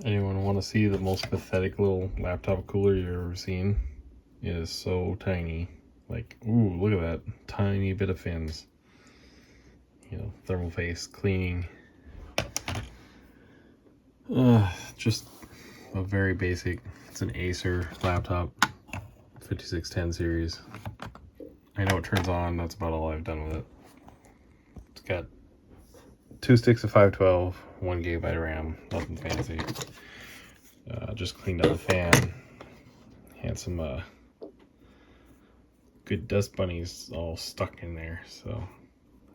Anyone want to see the most pathetic little laptop cooler you've ever seen? It is so tiny. Like, ooh, look at that tiny bit of fins. You know, thermal paste, cleaning. Just a very basic. It's an Acer laptop, 5610 series. I know it turns on. That's about all I've done with it. It's got 2 sticks of 512, 1 gigabyte of RAM. Nothing fancy. Just cleaned out the fan. Had some good dust bunnies all stuck in there. So,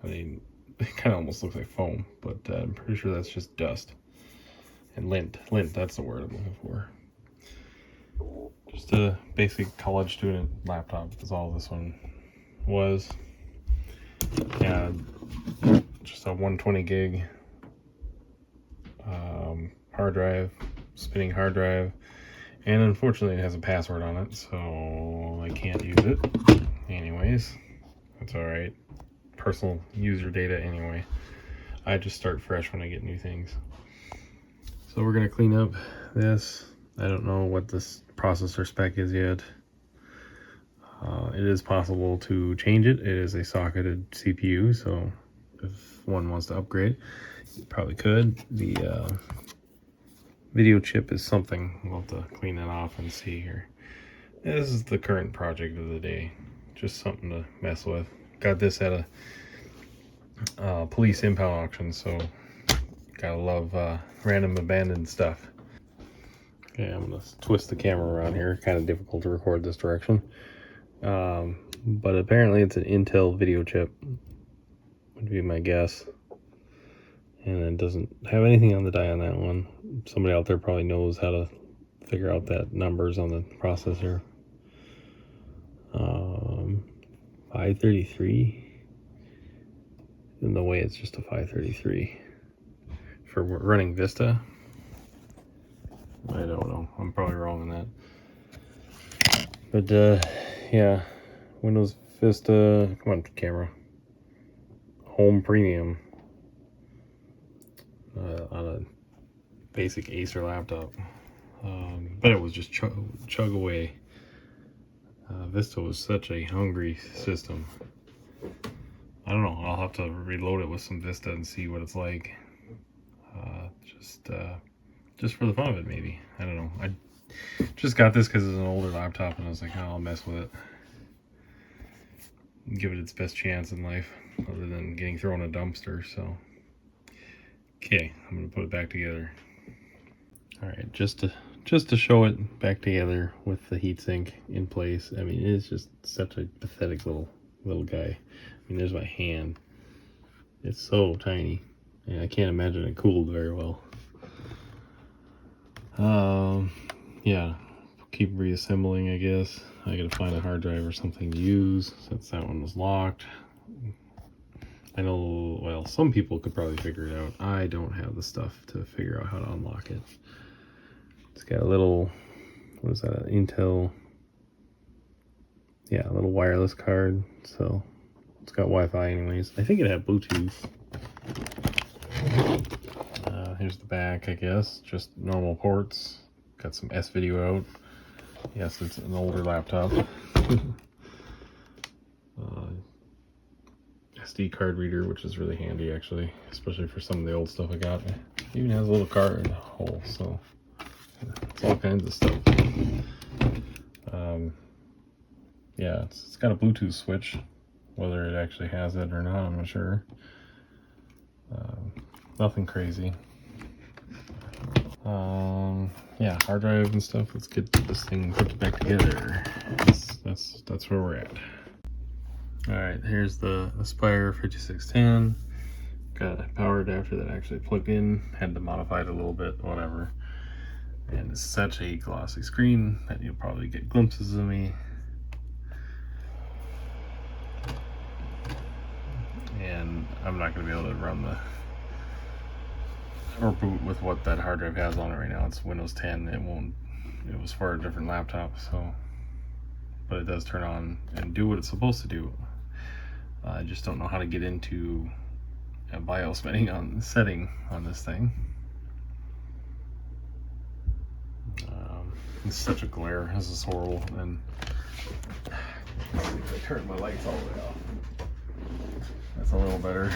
I mean, it kind of almost looks like foam, but I'm pretty sure that's just dust. And lint, that's the word I'm looking for. Just a basic college student laptop is all this one was. Yeah, just a 120 gig hard drive, spinning hard drive, and unfortunately it has a password on it, so I can't use it. Anyways, that's all right. Personal user data anyway. I just start fresh when I get new things. So we're gonna clean up this. I don't know what this processor spec is yet. It is possible to change it. It is a socketed CPU, so if one wants to upgrade, you probably could. The video chip is something. We'll have to clean that off and see here. This is the current project of the day. Just something to mess with. Got this at a police impound auction, so gotta love random abandoned stuff. Okay, I'm gonna twist the camera around here. Kind of difficult to record this direction. But apparently it's an Intel video chip, would be my guess. And it doesn't have anything on the die on that one. Somebody out there probably knows how to figure out that numbers on the processor. 533. In the way it's just a 533 for running Vista. I don't know. I'm probably wrong on that. But yeah, Windows Vista. Come on, camera. Home Premium on a basic Acer laptop. But it was just chug away. Vista was such a hungry system. I don't know. I'll have to reload it with some Vista and see what it's like. Just for the fun of it, maybe. I don't know. I just got this because it's an older laptop, and I was like, oh, I'll mess with it. Give it its best chance in life, other than getting thrown in a dumpster. So, okay, I'm gonna put it back together. All right, just to show it back together with the heatsink in place. I mean, it's just such a pathetic little guy. I mean, there's my hand. It's so tiny, and I can't imagine it cooled very well. Yeah, keep reassembling, I guess. I gotta find a hard drive or something to use since that one was locked. I know, well, some people could probably figure it out. I don't have the stuff to figure out how to unlock it. It's got a little, what is that, an Intel, yeah, a little wireless card, so it's got Wi-Fi anyways. I think it had Bluetooth. Here's the back, I guess, just normal ports. Got some S-video out. Yes, it's an older laptop. SD card reader, which is really handy actually, especially for some of the old stuff I got. It even has a little card hole, so it's all kinds of stuff. Yeah, it's got a Bluetooth switch. Whether it actually has it or not, I'm not sure. Nothing crazy. Yeah, hard drive and stuff. Let's get this thing put back together. That's where we're at. All right, here's the Aspire 5610. Got a power adapter that actually plugged in. Had to modify it a little bit, whatever. And it's such a glossy screen that you'll probably get glimpses of me. And I'm not going to be able to run or boot with what that hard drive has on it right now. It's Windows 10. It was for a different laptop, so, but it does turn on and do what it's supposed to do. I just don't know how to get into a BIOS setting on this thing. It's such a glare. This is horrible. And I turned my lights all the way off. That's a little better.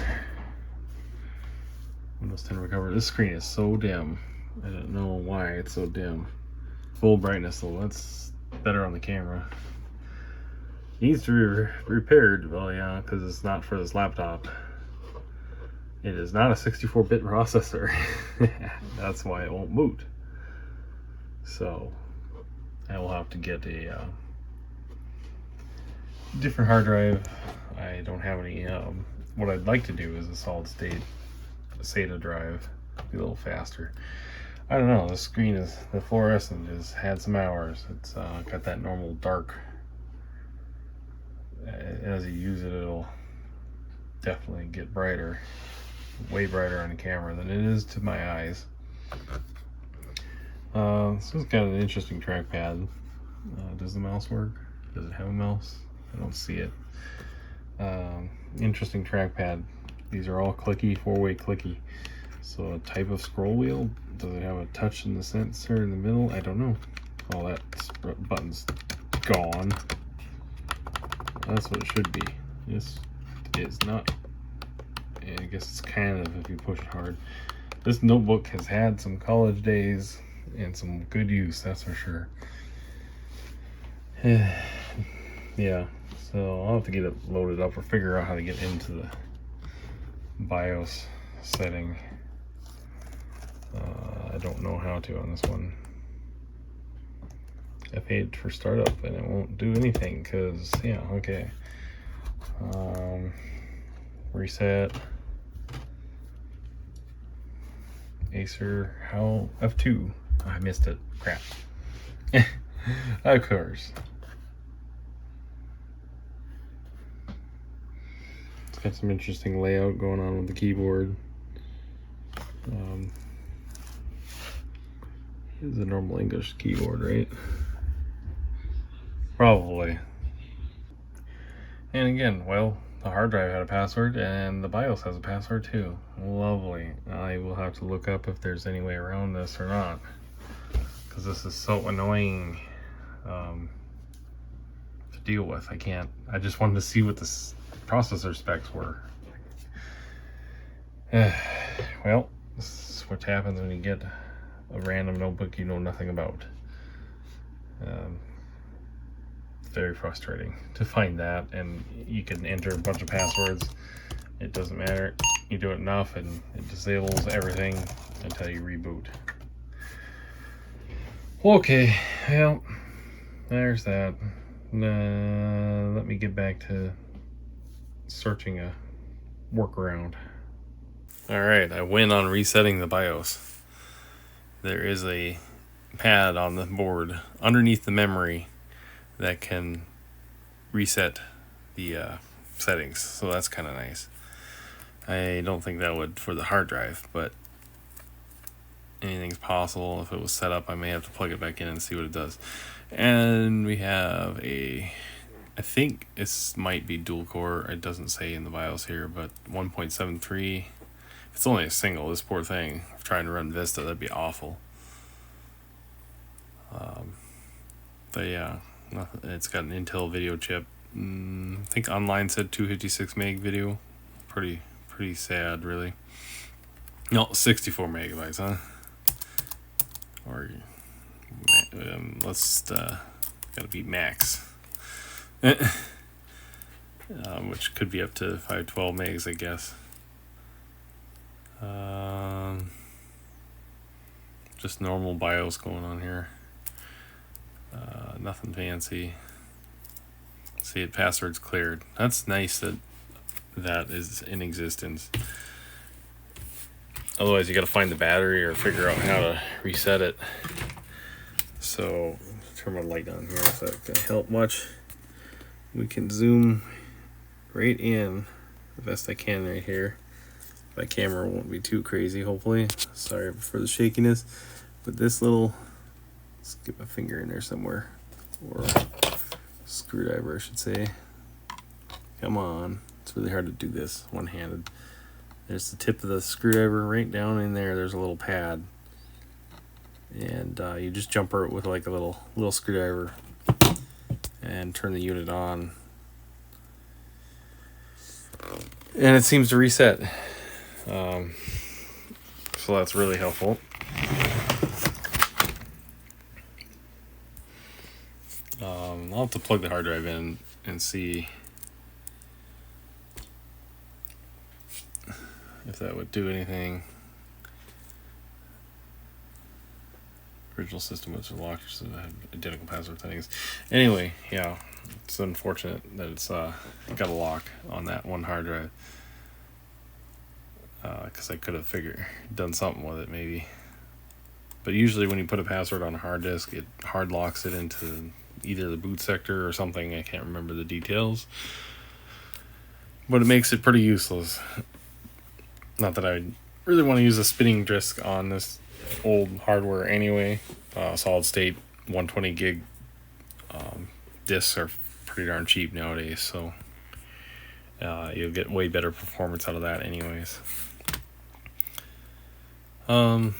Windows 10 recovered. This screen is so dim. I don't know why it's so dim. Full brightness though. That's better on the camera. Needs to be repaired. Well, yeah, because it's not for this laptop. It is not a 64-bit processor. That's why it won't boot. So I will have to get a different hard drive. I don't have any. What I'd like to do is a solid state SATA drive. Be a little faster. I don't know. The screen is the fluorescent has had some hours. It's got that normal dark. As you use it, it'll definitely get brighter, way brighter on the camera than it is to my eyes. So it's got an interesting trackpad. Does the mouse work? Does it have a mouse? I don't see it. Interesting trackpad. These are all clicky, four-way clicky. So a type of scroll wheel. Does it have a touch in the sensor in the middle? I don't know. Oh, that button's gone. That's what it should be. This is not. I guess it's kind of if you push it hard. This notebook has had some college days and some good use, that's for sure. Yeah, so I'll have to get it loaded up or figure out how to get into the BIOS setting. I don't know how to on this one. F8 for startup and it won't do anything because, yeah, okay. Reset. Acer, how? F2. I missed it. Crap. Of course. It's got some interesting layout going on with the keyboard. It's a normal English keyboard, right? Probably. And again, well, the hard drive had a password and the BIOS has a password too. Lovely. I will have to look up if there's any way around this or not, because this is so annoying to deal with. I just wanted to see what the processor specs were. Well, this is what happens when you get a random notebook you know nothing about. Very frustrating to find that, and you can enter a bunch of passwords. It doesn't matter. You do it enough and it disables everything until you reboot. Okay, well, there's that. Let me get back to searching a workaround. Alright, I win on resetting the BIOS. There is a pad on the board underneath the memory that can reset the settings, so that's kind of nice. I don't think that would for the hard drive, but anything's possible. If it was set up, I may have to plug it back in and see what it does. And we have I think this might be dual core. It doesn't say in the BIOS here, but 1.73. If it's only a single, this poor thing, if trying to run Vista, that'd be awful. But yeah, it's got an Intel video chip. I think online said 256 meg video. Pretty sad, really. No, 64 megabytes, huh? Or let's gotta be max. Which could be up to 512 megs, I guess. Just normal BIOS going on here. Nothing fancy. See it, password's cleared. That's nice that is in existence. Otherwise you gotta find the battery or figure out how to reset it. So turn my light on here if that can help much. We can zoom right in the best I can right here. My camera won't be too crazy, hopefully. Sorry for the shakiness, but this little, let's get my finger in there somewhere, or screwdriver I should say. Come on, it's really hard to do this one-handed. There's the tip of the screwdriver right down in there. There's a little pad, and you just jumper it with like a little screwdriver and turn the unit on, and it seems to reset. So that's really helpful. I'll have to plug the hard drive in and see if that would do anything. Original system was locked, so it had identical password settings. Anyway, yeah, it's unfortunate that it's got a lock on that one hard drive, because I could have done something with it maybe. But usually when you put a password on a hard disk, it hard locks it into either the boot sector or something. I can't remember the details, but it makes it pretty useless. Not that I really want to use a spinning disk on this old hardware anyway. Solid state 120 gig discs are pretty darn cheap nowadays, so you'll get way better performance out of that anyways. I don't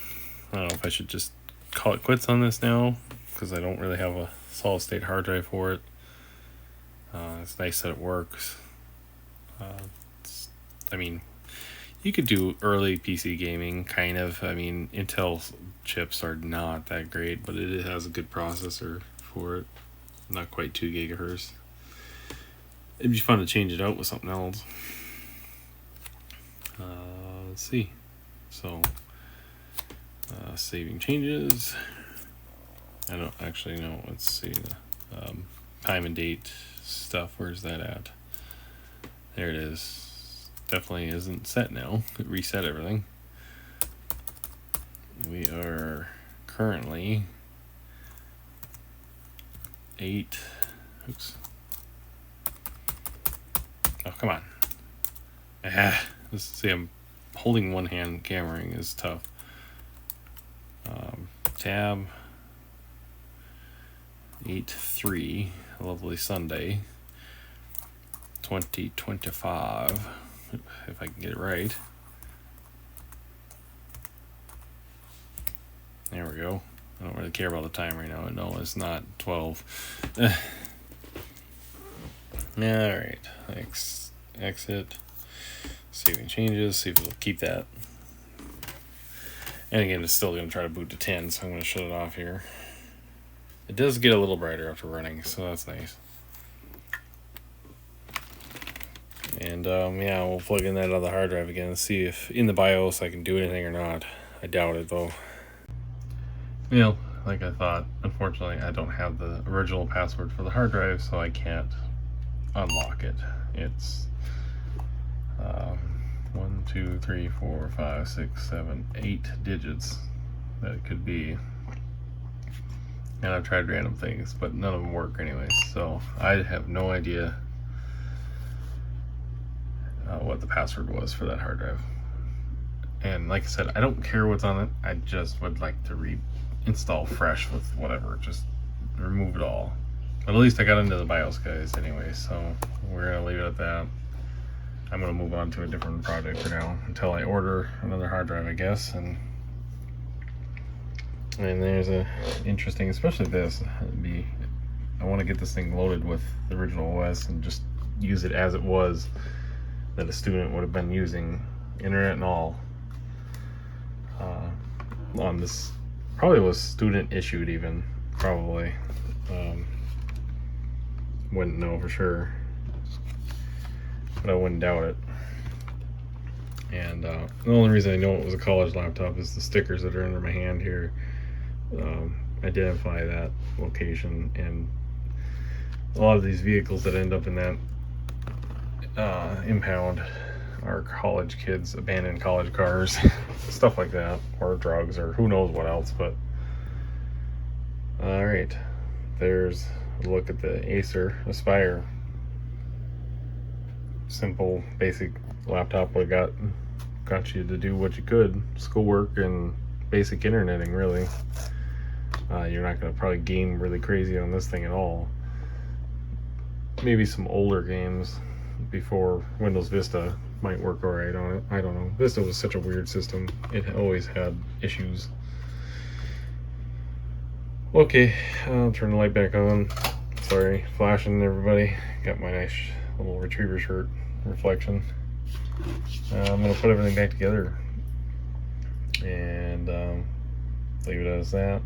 know if I should just call it quits on this now, because I don't really have a solid state hard drive for it. It's nice that it works. I mean, you could do early PC gaming, kind of. I mean, Intel chips are not that great, but it has a good processor for it. Not quite 2 gigahertz. It'd be fun to change it out with something else. Let's see. So, saving changes. I don't actually know. Let's see. The time and date stuff. Where's that at? There it is. Definitely isn't set now. It reset everything. We are currently 8. Oops. Oh, come on. Let's see. I'm holding one hand. Cameraing is tough. Tab 8/3. Lovely Sunday. 2025. If I can get it right. There we go. I don't really care about the time right now. No, it's not 12. Alright. Exit. Saving changes. See if it'll keep that. And again, it's still going to try to boot to 10, so I'm going to shut it off here. It does get a little brighter after running, so that's nice. And yeah, we'll plug in that other hard drive again and see if in the BIOS I can do anything or not. I doubt it though. You know, like I thought, unfortunately I don't have the original password for the hard drive, so I can't unlock it. It's 1, 2, 3, 4, 5, 6, 7, 8 digits that it could be. And I've tried random things, but none of them work anyway, so I have no idea what the password was for that hard drive. And like I said, I don't care what's on it. I just would like to reinstall fresh with whatever, just remove it all. But at least I got into the BIOS, guys, anyway, so we're gonna leave it at that. I'm gonna move on to a different project for now until I order another hard drive, I guess. And there's a interesting, especially this. I want to get this thing loaded with the original OS and just use it as it was, that a student would have been using, internet and all, on this. Probably was student issued even, probably. Wouldn't know for sure, but I wouldn't doubt it. And the only reason I know it was a college laptop is the stickers that are under my hand here identify that location, and a lot of these vehicles that end up in that impound are college kids, abandoned college cars, stuff like that, or drugs, or who knows what else. But all right, there's a look at the Acer Aspire. Simple, basic laptop would have got you to do what you could, schoolwork and basic interneting, really. You're not going to probably game really crazy on this thing at all. Maybe some older games before Windows Vista might work alright on it. I don't know. Vista was such a weird system. It always had issues. Okay, I'll turn the light back on. Sorry, flashing everybody. Got my nice little retriever shirt reflection. I'm gonna put everything back together and leave it as that.